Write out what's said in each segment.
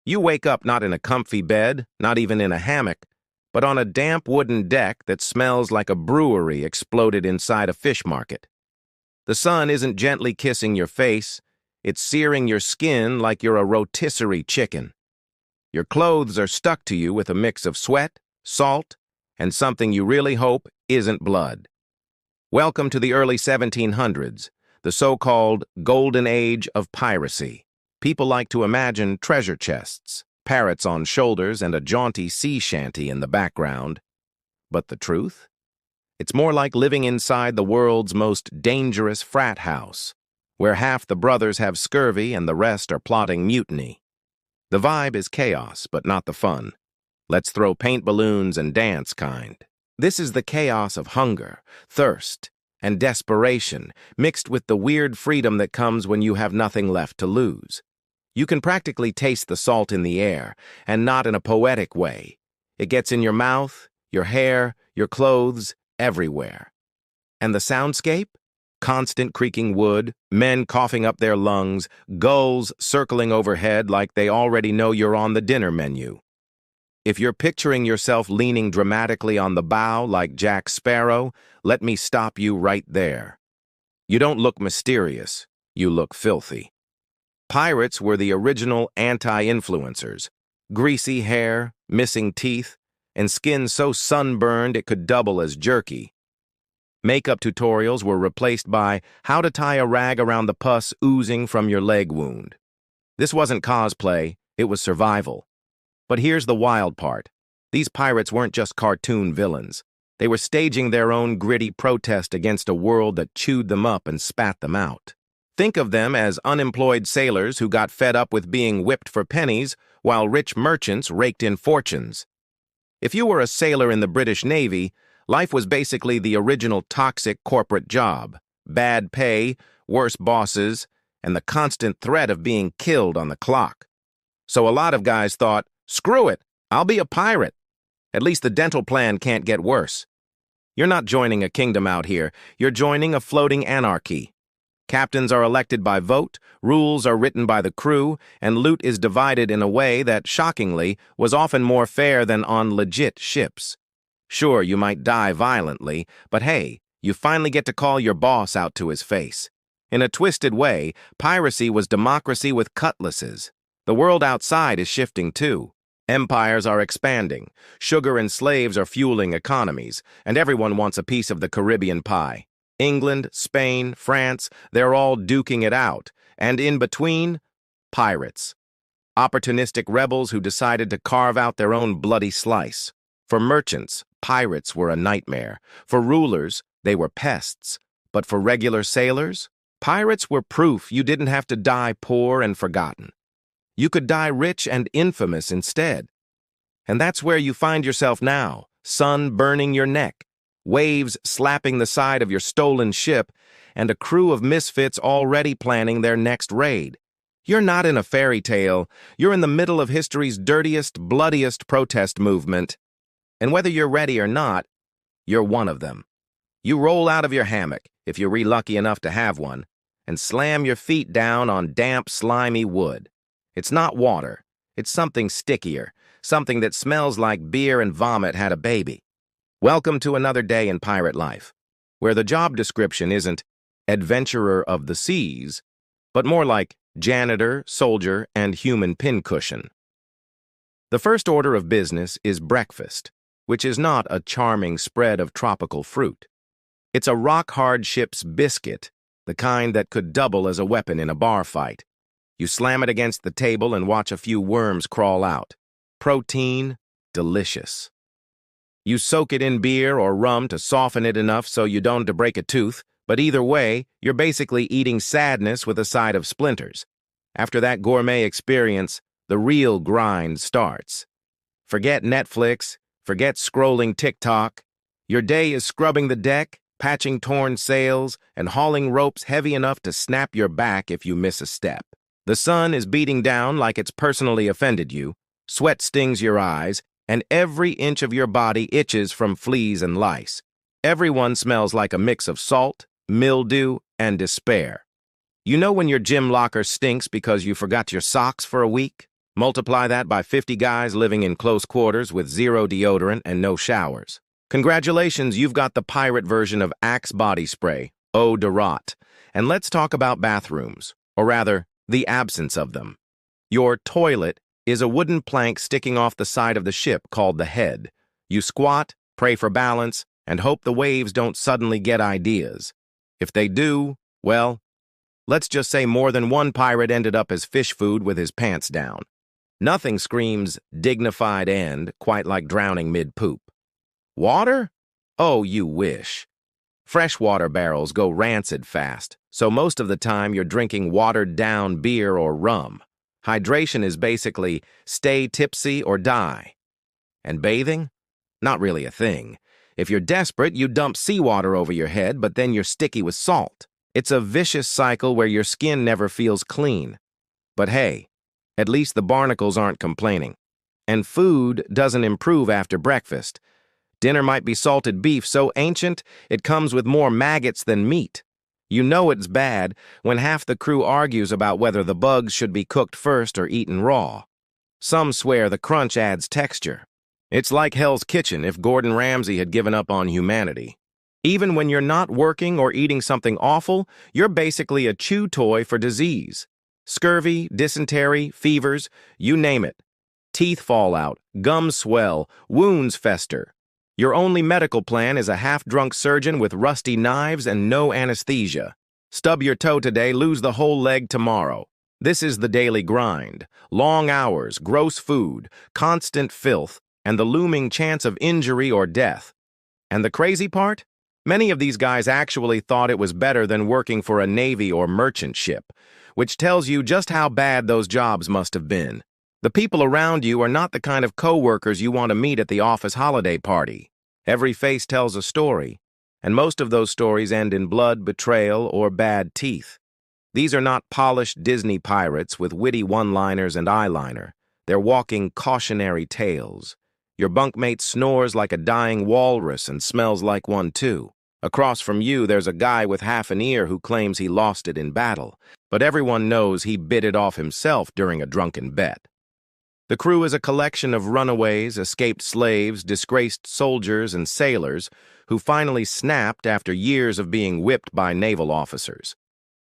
You wake up not in a comfy bed, not even in a hammock, but on a damp wooden deck that smells like a brewery exploded inside a fish market. The sun isn't gently kissing your face, it's searing your skin like you're a rotisserie chicken. Your clothes are stuck to you with a mix of sweat, salt, and something you really hope isn't blood. Welcome to the early 1700s, the so-called Golden Age of Piracy. People like to imagine treasure chests, parrots on shoulders, and a jaunty sea shanty in the background. But the truth? It's more like living inside the world's most dangerous frat house, where half the brothers have scurvy and the rest are plotting mutiny. The vibe is chaos, but not the fun. Let's throw paint balloons and dance kind. This is the chaos of hunger, thirst, and desperation, mixed with the weird freedom that comes when you have nothing left to lose. You can practically taste the salt in the air, and not in a poetic way. It gets in your mouth, your hair, your clothes, everywhere. And the soundscape? Constant creaking wood, men coughing up their lungs, gulls circling overhead like they already know you're on the dinner menu. If you're picturing yourself leaning dramatically on the bow like Jack Sparrow, let me stop you right there. You don't look mysterious, you look filthy. Pirates were the original anti-influencers. Greasy hair, missing teeth, and skin so sunburned it could double as jerky. Makeup tutorials were replaced by how to tie a rag around the pus oozing from your leg wound. This wasn't cosplay, it was survival. But here's the wild part. These pirates weren't just cartoon villains. They were staging their own gritty protest against a world that chewed them up and spat them out. Think of them as unemployed sailors who got fed up with being whipped for pennies while rich merchants raked in fortunes. If you were a sailor in the British Navy, life was basically the original toxic corporate job. Bad pay, worse bosses, and the constant threat of being killed on the clock. So a lot of guys thought, screw it, I'll be a pirate. At least the dental plan can't get worse. You're not joining a kingdom out here, you're joining a floating anarchy. Captains are elected by vote, rules are written by the crew, and loot is divided in a way that, shockingly, was often more fair than on legit ships. Sure, you might die violently, but hey, you finally get to call your boss out to his face. In a twisted way, piracy was democracy with cutlasses. The world outside is shifting too. Empires are expanding, sugar and slaves are fueling economies, and everyone wants a piece of the Caribbean pie. England, Spain, France, they're all duking it out. And in between, pirates. Opportunistic rebels who decided to carve out their own bloody slice. For merchants, pirates were a nightmare. For rulers, they were pests. But for regular sailors, pirates were proof you didn't have to die poor and forgotten. You could die rich and infamous instead. And that's where you find yourself now, sun burning your neck, waves slapping the side of your stolen ship, and a crew of misfits already planning their next raid. You're not in a fairy tale, you're in the middle of history's dirtiest, bloodiest protest movement. And whether you're ready or not, you're one of them. You roll out of your hammock, if you're lucky enough to have one, and slam your feet down on damp, slimy wood. It's not water, it's something stickier, something that smells like beer and vomit had a baby. Welcome to another day in pirate life, where the job description isn't adventurer of the seas, but more like janitor, soldier, and human pincushion. The first order of business is breakfast, which is not a charming spread of tropical fruit. It's a rock-hard ship's biscuit, the kind that could double as a weapon in a bar fight. You slam it against the table and watch a few worms crawl out. Protein, delicious. You soak it in beer or rum to soften it enough so you don't break a tooth, but either way, you're basically eating sadness with a side of splinters. After that gourmet experience, the real grind starts. Forget Netflix, forget scrolling TikTok. Your day is scrubbing the deck, patching torn sails, and hauling ropes heavy enough to snap your back if you miss a step. The sun is beating down like it's personally offended you, sweat stings your eyes, and every inch of your body itches from fleas and lice. Everyone smells like a mix of salt, mildew, and despair. You know when your gym locker stinks because you forgot your socks for a week? Multiply that by 50 guys living in close quarters with zero deodorant and no showers. Congratulations, you've got the pirate version of Axe body spray, eau de rot. And let's talk about bathrooms, or rather, the absence of them. Your toilet is a wooden plank sticking off the side of the ship called the head. You squat, pray for balance, and hope the waves don't suddenly get ideas. If they do, well, let's just say more than one pirate ended up as fish food with his pants down. Nothing screams dignified end quite like drowning mid-poop. Water? Oh, you wish. Freshwater barrels go rancid fast, so most of the time you're drinking watered-down beer or rum. Hydration is basically stay tipsy or die. And bathing? Not really a thing. If you're desperate, you dump seawater over your head, but then you're sticky with salt. It's a vicious cycle where your skin never feels clean. But hey, at least the barnacles aren't complaining. And food doesn't improve after breakfast. Dinner might be salted beef so ancient it comes with more maggots than meat. You know it's bad when half the crew argues about whether the bugs should be cooked first or eaten raw. Some swear the crunch adds texture. It's like Hell's Kitchen if Gordon Ramsay had given up on humanity. Even when you're not working or eating something awful, you're basically a chew toy for disease. Scurvy, dysentery, fevers, you name it. Teeth fall out, gums swell, wounds fester. Your only medical plan is a half-drunk surgeon with rusty knives and no anesthesia. Stub your toe today, lose the whole leg tomorrow. This is the daily grind. Long hours, gross food, constant filth, and the looming chance of injury or death. And the crazy part? Many of these guys actually thought it was better than working for a navy or merchant ship, which tells you just how bad those jobs must have been. The people around you are not the kind of co-workers you want to meet at the office holiday party. Every face tells a story, and most of those stories end in blood, betrayal, or bad teeth. These are not polished Disney pirates with witty one-liners and eyeliner. They're walking cautionary tales. Your bunkmate snores like a dying walrus and smells like one too. Across from you, there's a guy with half an ear who claims he lost it in battle, but everyone knows he bit it off himself during a drunken bet. The crew is a collection of runaways, escaped slaves, disgraced soldiers, and sailors who finally snapped after years of being whipped by naval officers.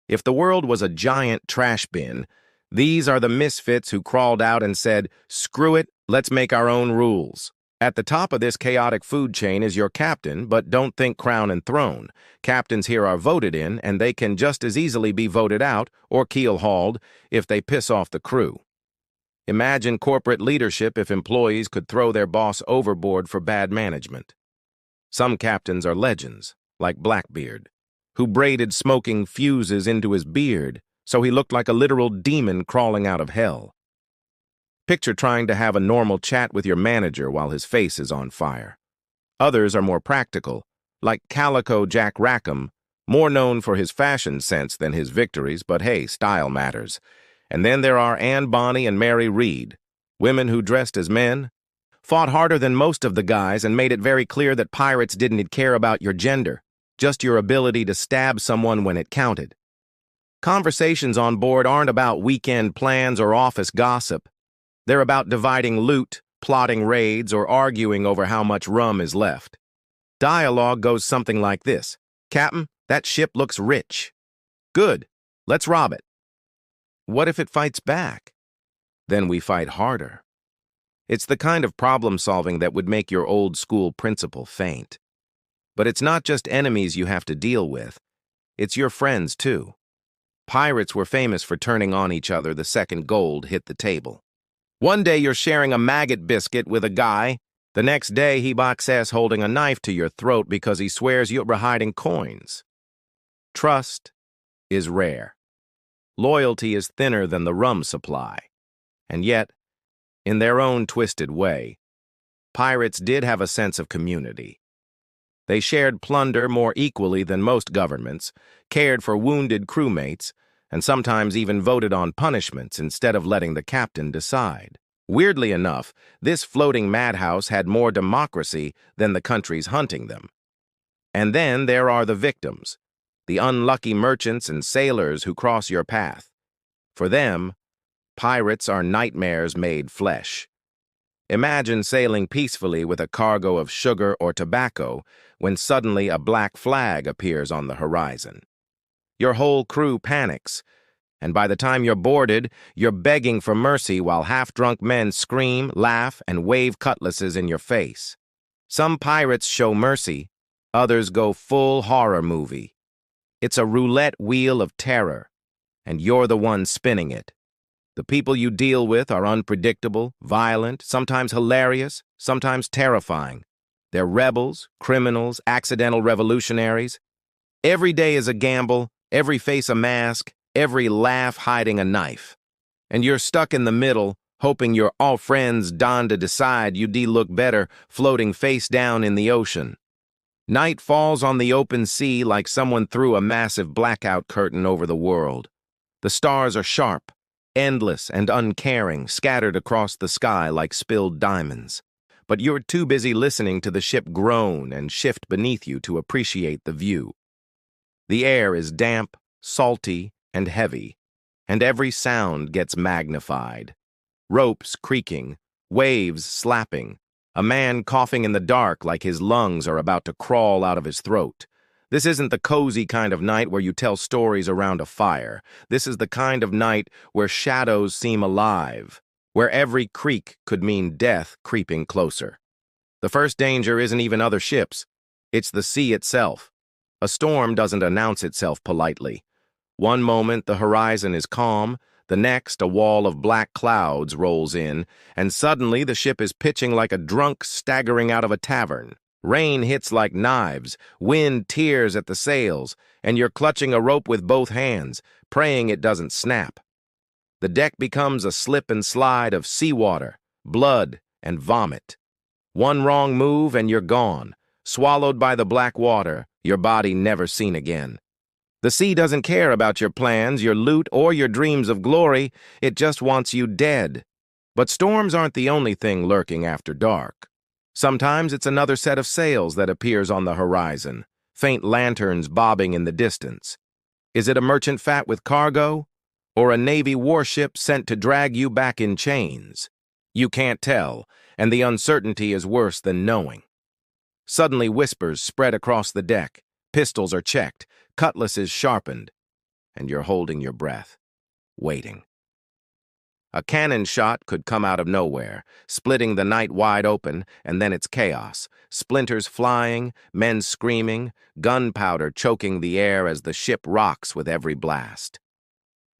If the world was a giant trash bin, these are the misfits who crawled out and said, "Screw it, let's make our own rules." At the top of this chaotic food chain is your captain, but don't think crown and throne. Captains here are voted in, and they can just as easily be voted out or keel-hauled if they piss off the crew. Imagine corporate leadership if employees could throw their boss overboard for bad management. Some captains are legends, like Blackbeard, who braided smoking fuses into his beard so he looked like a literal demon crawling out of hell. Picture trying to have a normal chat with your manager while his face is on fire. Others are more practical, like Calico Jack Rackham, more known for his fashion sense than his victories, but hey, style matters. And then there are Bonny and Mary Read, women who dressed as men, fought harder than most of the guys and made it very clear that pirates didn't care about your gender, just your ability to stab someone when it counted. Conversations on board aren't about weekend plans or office gossip. They're about dividing loot, plotting raids, or arguing over how much rum is left. Dialogue goes something like this. "Captain, that ship looks rich." "Good, let's rob it." "What if it fights back?" "Then we fight harder." It's the kind of problem-solving that would make your old-school principal faint. But it's not just enemies you have to deal with. It's your friends, too. Pirates were famous for turning on each other the second gold hit the table. One day you're sharing a maggot biscuit with a guy. The next day he box ass holding a knife to your throat because he swears you're hiding coins. Trust is rare. Loyalty is thinner than the rum supply. And yet, in their own twisted way, pirates did have a sense of community. They shared plunder more equally than most governments, cared for wounded crewmates, and sometimes even voted on punishments instead of letting the captain decide. Weirdly enough, this floating madhouse had more democracy than the countries hunting them. And then there are the victims, the unlucky merchants and sailors who cross your path. For them, Pirates are nightmares made flesh. Imagine sailing peacefully with a cargo of sugar or tobacco when suddenly a black flag appears on the horizon. Your whole crew panics, and by the time you're boarded, you're begging for mercy while half-drunk men scream, laugh, and wave cutlasses in your face. Some pirates show mercy, others go full horror movie. It's a roulette wheel of terror, and you're the one spinning it. The people you deal with are unpredictable, violent, sometimes hilarious, sometimes terrifying. They're rebels, criminals, accidental revolutionaries. Every day is a gamble, every face a mask, every laugh hiding a knife. And you're stuck in the middle, hoping your all friends don to decide you'd look better floating face down in the ocean. Night falls on the open sea like someone threw a massive blackout curtain over the world. The stars are sharp, endless and uncaring, scattered across the sky like spilled diamonds. But you're too busy listening to the ship groan and shift beneath you to appreciate the view. The air is damp, salty, and heavy, and every sound gets magnified. Ropes creaking, waves slapping, a man coughing in the dark like his lungs are about to crawl out of his throat. This isn't the cozy kind of night where you tell stories around a fire. This is the kind of night where shadows seem alive, where every creak could mean death creeping closer. The first danger isn't even other ships. It's the sea itself. A storm doesn't announce itself politely. One moment the horizon is calm, the next a wall of black clouds rolls in, and suddenly the ship is pitching like a drunk staggering out of a tavern. Rain hits like knives, wind tears at the sails, and you're clutching a rope with both hands, praying it doesn't snap. The deck becomes a slip and slide of seawater, blood, and vomit. One wrong move and you're gone, swallowed by the black water, your body never seen again. The sea doesn't care about your plans, your loot, or your dreams of glory. It just wants you dead. But storms aren't the only thing lurking after dark. Sometimes it's another set of sails that appears on the horizon, faint lanterns bobbing in the distance. Is it a merchant fat with cargo, or a Navy warship sent to drag you back in chains? You can't tell, and the uncertainty is worse than knowing. Suddenly whispers spread across the deck, pistols are checked, cutlasses sharpened, and you're holding your breath, waiting. A cannon shot could come out of nowhere, splitting the night wide open, and then it's chaos. Splinters flying, men screaming, gunpowder choking the air as the ship rocks with every blast.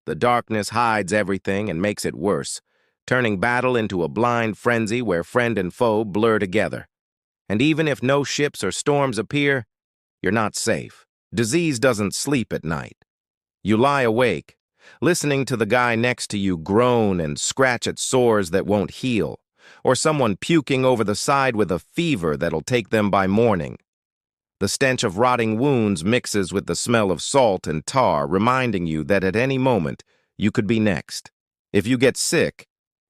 The darkness hides everything and makes it worse, turning battle into a blind frenzy where friend and foe blur together. And even if no ships or storms appear, you're not safe. Disease doesn't sleep at night. You lie awake, listening to the guy next to you groan and scratch at sores that won't heal, or someone puking over the side with a fever that'll take them by morning. The stench of rotting wounds mixes with the smell of salt and tar, reminding you that at any moment you could be next. If you get sick,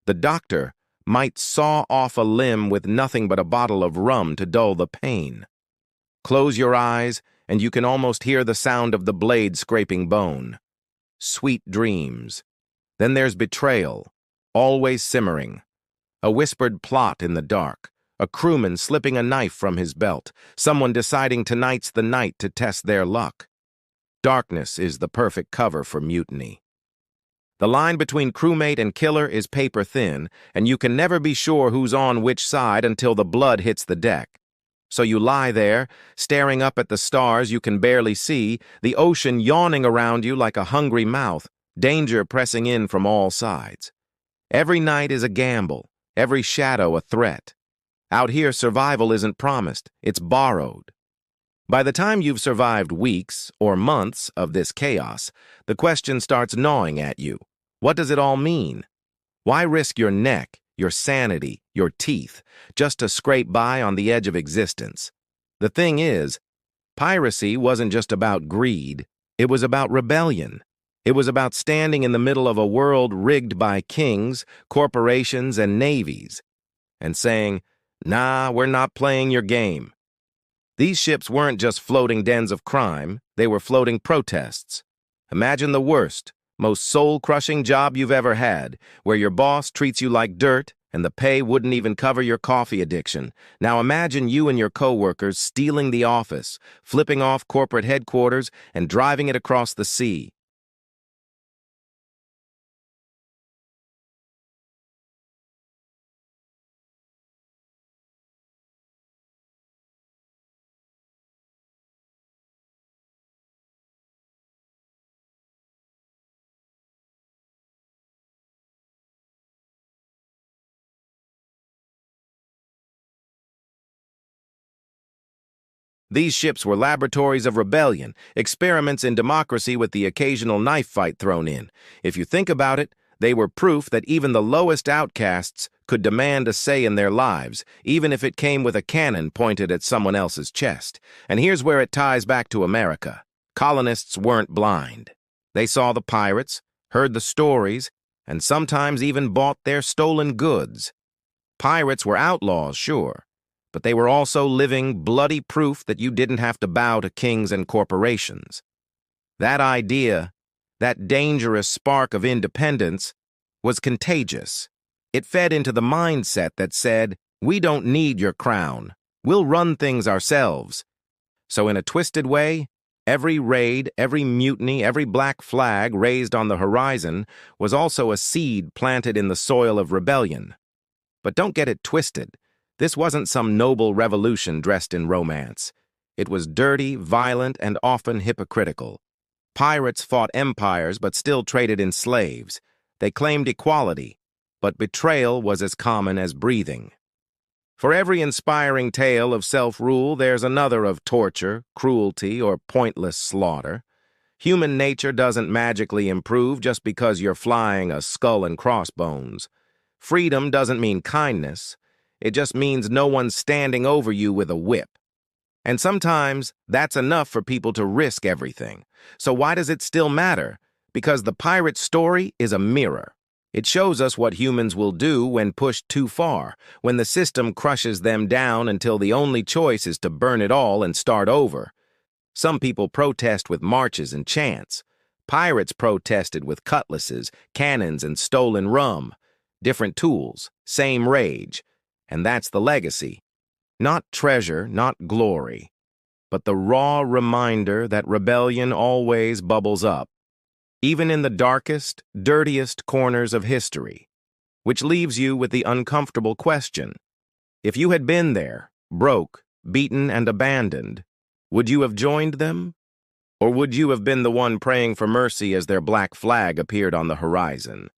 the doctor might saw off a limb with nothing but a bottle of rum to dull the pain. Close your eyes, and you can almost hear the sound of the blade scraping bone. Sweet dreams. Then there's betrayal, always simmering. A whispered plot in the dark, a crewman slipping a knife from his belt, someone deciding tonight's the night to test their luck. Darkness is the perfect cover for mutiny. The line between crewmate and killer is paper thin, and you can never be sure who's on which side until the blood hits the deck. So you lie there, staring up at the stars you can barely see, the ocean yawning around you like a hungry mouth, danger pressing in from all sides. Every night is a gamble, every shadow a threat. Out here, survival isn't promised, it's borrowed. By the time you've survived weeks or months of this chaos, the question starts gnawing at you. What does it all mean? Why risk your neck, your sanity, your teeth, just to scrape by on the edge of existence? The thing is, piracy wasn't just about greed, it was about rebellion. It was about standing in the middle of a world rigged by kings, corporations, and navies, and saying, "Nah, we're not playing your game." These ships weren't just floating dens of crime, they were floating protests. Imagine the worst, Most soul-crushing job you've ever had, where your boss treats you like dirt and the pay wouldn't even cover your coffee addiction. Now imagine you and your coworkers stealing the office, flipping off corporate headquarters, and driving it across the sea. These ships were laboratories of rebellion, experiments in democracy with the occasional knife fight thrown in. If you think about it, they were proof that even the lowest outcasts could demand a say in their lives, even if it came with a cannon pointed at someone else's chest. And here's where it ties back to America. Colonists weren't blind. They saw the pirates, heard the stories, and sometimes even bought their stolen goods. Pirates were outlaws, sure, but they were also living, bloody proof that you didn't have to bow to kings and corporations. That idea, that dangerous spark of independence, was contagious. It fed into the mindset that said, we don't need your crown. We'll run things ourselves. So in a twisted way, every raid, every mutiny, every black flag raised on the horizon was also a seed planted in the soil of rebellion. But don't get it twisted. This wasn't some noble revolution dressed in romance. It was dirty, violent, and often hypocritical. Pirates fought empires but still traded in slaves. They claimed equality, but betrayal was as common as breathing. For every inspiring tale of self-rule, there's another of torture, cruelty, or pointless slaughter. Human nature doesn't magically improve just because you're flying a skull and crossbones. Freedom doesn't mean kindness. It just means no one's standing over you with a whip. And sometimes that's enough for people to risk everything. So why does it still matter? Because the pirate's story is a mirror. It shows us what humans will do when pushed too far, when the system crushes them down until the only choice is to burn it all and start over. Some people protest with marches and chants. Pirates protested with cutlasses, cannons, and stolen rum. Different tools, same rage. And that's the legacy. Not treasure, not glory, but the raw reminder that rebellion always bubbles up, even in the darkest, dirtiest corners of history, which leaves you with the uncomfortable question. If you had been there, broke, beaten, and abandoned, would you have joined them? Or would you have been the one praying for mercy as their black flag appeared on the horizon?